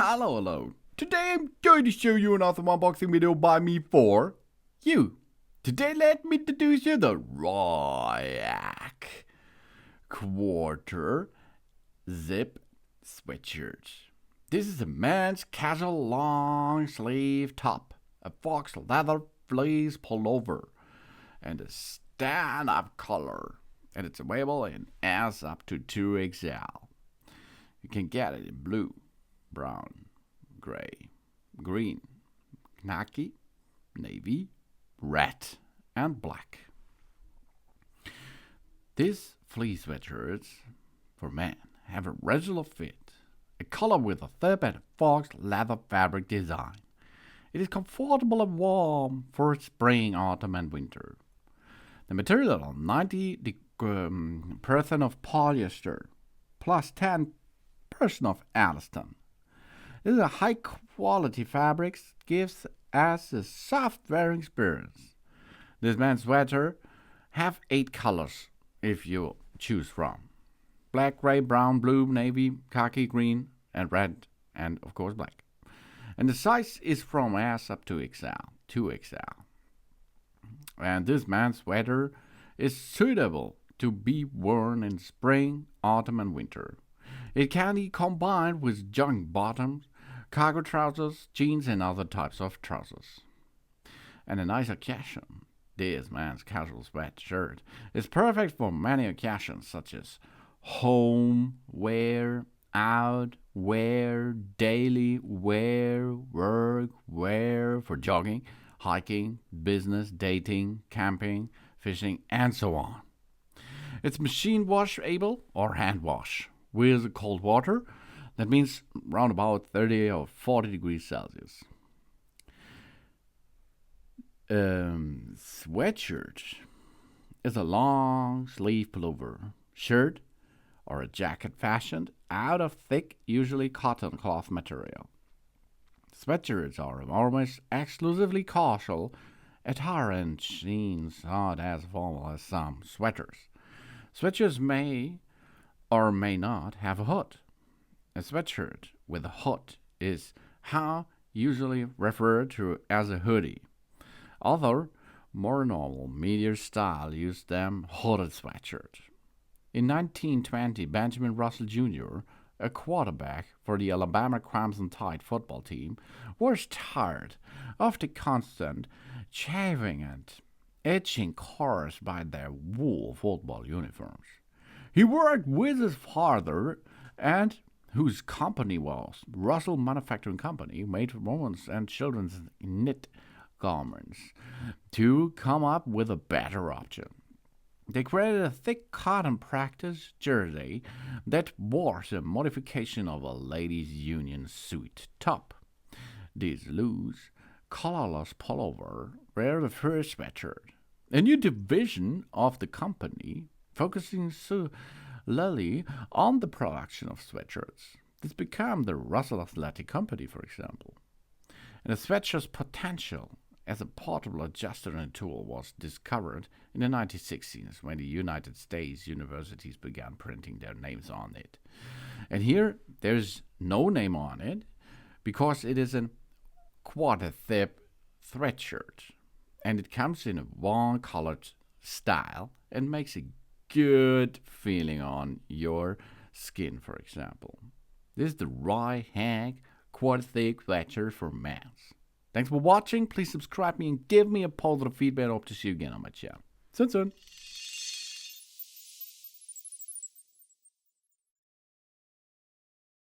Hello. Today I'm going to show you another unboxing video by me for you. Today let me introduce you the Ryehack quarter zip sweatshirt. This is a man's casual long sleeve top, a fox leather fleece pullover, and a stand-up collar. And it's available in S up to 2XL. You can get it in blue, brown, gray, green, khaki, navy, red, and black. These fleece sweatshirts for men have a regular fit, a collar with a zip and a fox leather fabric design. It is comfortable and warm for spring, autumn, and winter. The material is 90% of polyester plus 10% of elastane. This is a high quality fabric, gives us a soft wearing experience. This man's sweater have 8 colors if you choose from: black, gray, brown, blue, navy, khaki, green, and red, and of course black. And the size is from S up to XL, 2XL. And this man's sweater is suitable to be worn in spring, autumn, and winter. It can be combined with jogging bottoms, cargo trousers, jeans, and other types of trousers. And a nice occasion, this man's casual sweatshirt is perfect for many occasions such as home wear, out wear, daily wear, work wear, for jogging, hiking, business, dating, camping, fishing, and so on. It's machine washable or hand wash with cold water. That means around about 30 or 40 degrees Celsius. Sweatshirt is a long sleeve pullover, shirt, or a jacket fashioned out of thick, usually cotton cloth material. Sweatshirts are almost exclusively casual attire and jeans not as formal as some sweaters. Sweatshirts may or may not have a hood. A sweatshirt with a hood is how usually referred to as a hoodie. Other more normal media style use them hooded sweatshirt. In 1920, Benjamin Russell Jr., a quarterback for the Alabama Crimson Tide football team, was tired of the constant chafing and itching caused by their wool football uniforms. He worked with his father, and whose company was Russell Manufacturing Company, made women's and children's knit garments, to come up with a better option. They created a thick cotton practice jersey that was a modification of a ladies' union suit top. This loose, collarless pullover were the first sweatshirt, a new division of the company focusing solely on the production of sweatshirts. This became the Russell Athletic Company, for example. And the sweatshirt's potential as a portable adjustment tool was discovered in the 1960s when the United States universities began printing their names on it. And here there's no name on it because it is a quarter zip sweatshirt, and it comes in a warm colored style and makes a good feeling on your skin, for example. This is the Ryehack quarter thick sweatshirt for men. Thanks for watching. Please subscribe me and give me a positive feedback. I hope to see you again on my channel. Soon.